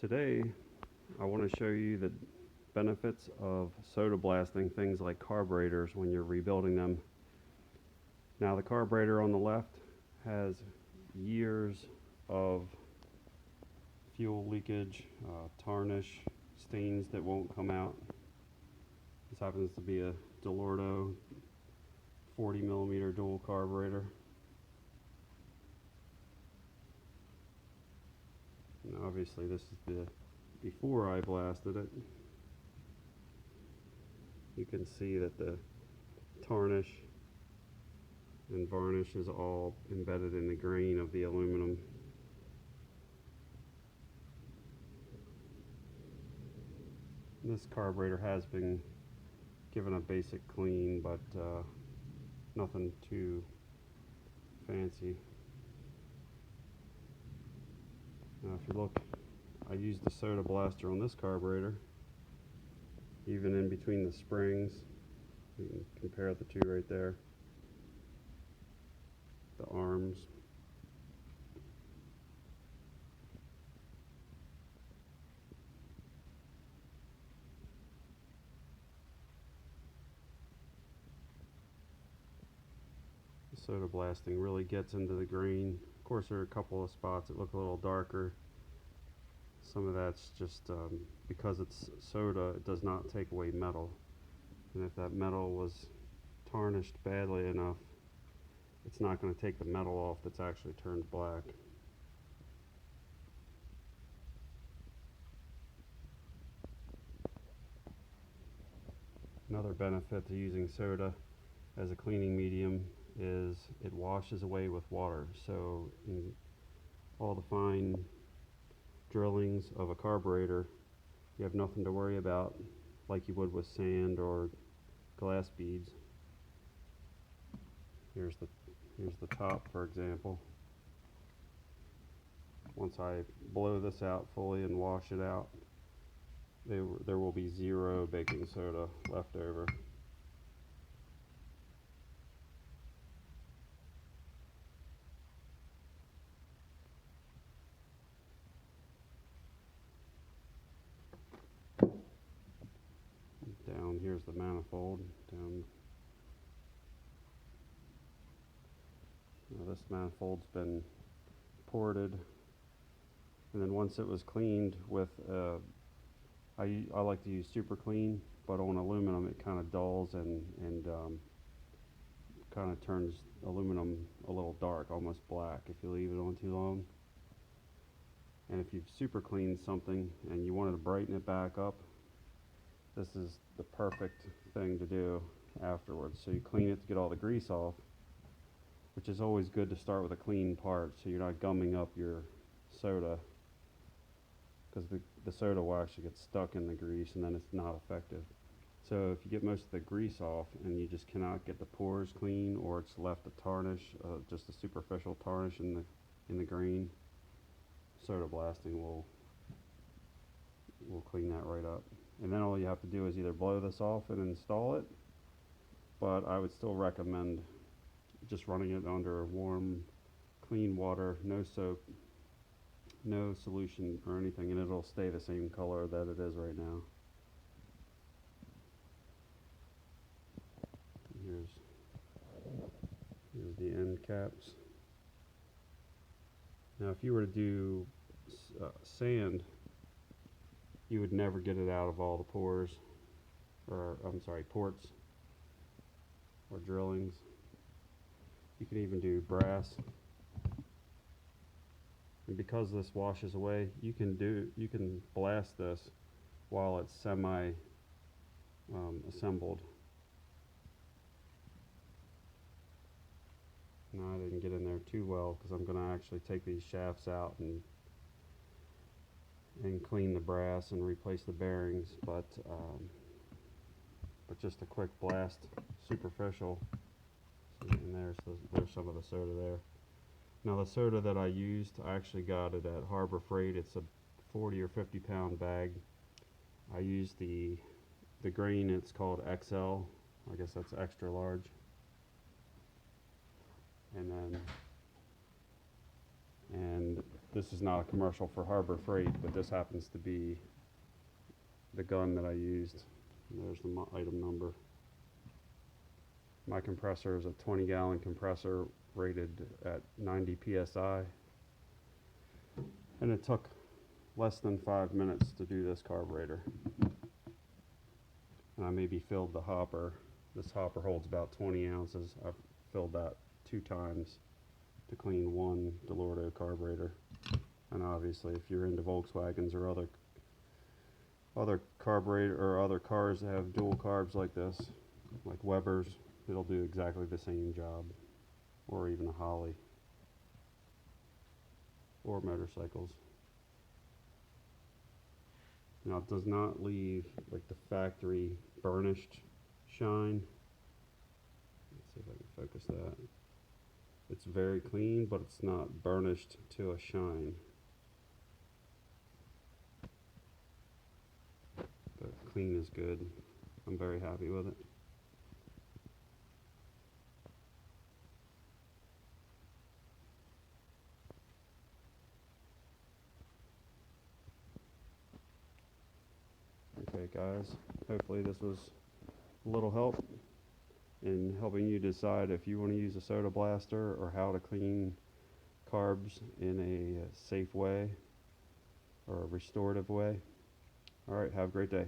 Today I want to show you the benefits of soda blasting things like carburetors when you're rebuilding them. Now the carburetor on the left has years of fuel leakage, tarnish, stains that won't come out. This happens to be a Dellorto 40mm dual carburetor. And obviously this is the before I blasted it. You can see that the tarnish and varnish is all embedded in the grain of the aluminum. This carburetor has been given a basic clean, but nothing too fancy. Now if you look, I used the soda blaster on this carburetor, even in between the springs. You can compare the two right there. The arms. The soda blasting really gets into the grain. Of course there are a couple of spots that look a little darker. Some of that's just because it's soda, it does not take away metal. And if that metal was tarnished badly enough, it's not going to take the metal off that's actually turned black. Another benefit to using soda as a cleaning medium is it washes away with water. So in all the fine drillings of a carburetor, you have nothing to worry about like you would with sand or glass beads. Here's the top, for example. Once I blow this out fully and wash it out, there will be zero baking soda left over. Down here's the manifold. Now this manifold's been ported, and then once it was cleaned with I like to use super clean, but on aluminum it kind of dulls and kind of turns aluminum a little dark, almost black, if you leave it on too long. And if you've super cleaned something and you wanted to brighten it back up, this is the perfect thing to do afterwards. So you clean it to get all the grease off, which is always good to start with a clean part so you're not gumming up your soda, because the soda will actually get stuck in the grease and then it's not effective. So if you get most of the grease off and you just cannot get the pores clean, or it's left a tarnish, just a superficial tarnish in the grain, soda blasting will clean that right up. And then all you have to do is either blow this off and install it, but I would still recommend just running it under warm, clean water, no soap, no solution or anything, and it'll stay the same color that it is right now. Here's the end caps. Now if you were to do sand, you would never get it out of all the pores, or ports or drillings. You can even do brass, and because this washes away, you can blast this while it's semi assembled. Now I didn't get in there too well because I'm going to actually take these shafts out and clean the brass and replace the bearings, but just a quick blast, superficial, and there's some of the soda there. Now the soda that I used, I actually got it at Harbor Freight. It's a 40 or 50 pound bag. I used the grain, it's called XL, I guess that's extra large. And this is not a commercial for Harbor Freight, but this happens to be the gun that I used. And there's the item number. My compressor is a 20-gallon compressor rated at 90 psi, and it took less than 5 minutes to do this carburetor. And I maybe filled the hopper. This hopper holds about 20 ounces. I've filled that 2 times to clean one Dellorto carburetor. And obviously, if you're into Volkswagens or other carburetor or other cars that have dual carbs like this, like Weber's, it'll do exactly the same job, or even a Holley, or motorcycles. Now, it does not leave like the factory burnished shine. Let's see if I can focus that. It's very clean, but it's not burnished to a shine. But clean is good. I'm very happy with it. Okay guys, hopefully this was a little help in helping you decide if you want to use a soda blaster or how to clean carbs in a safe way or a restorative way. Alright, have a great day.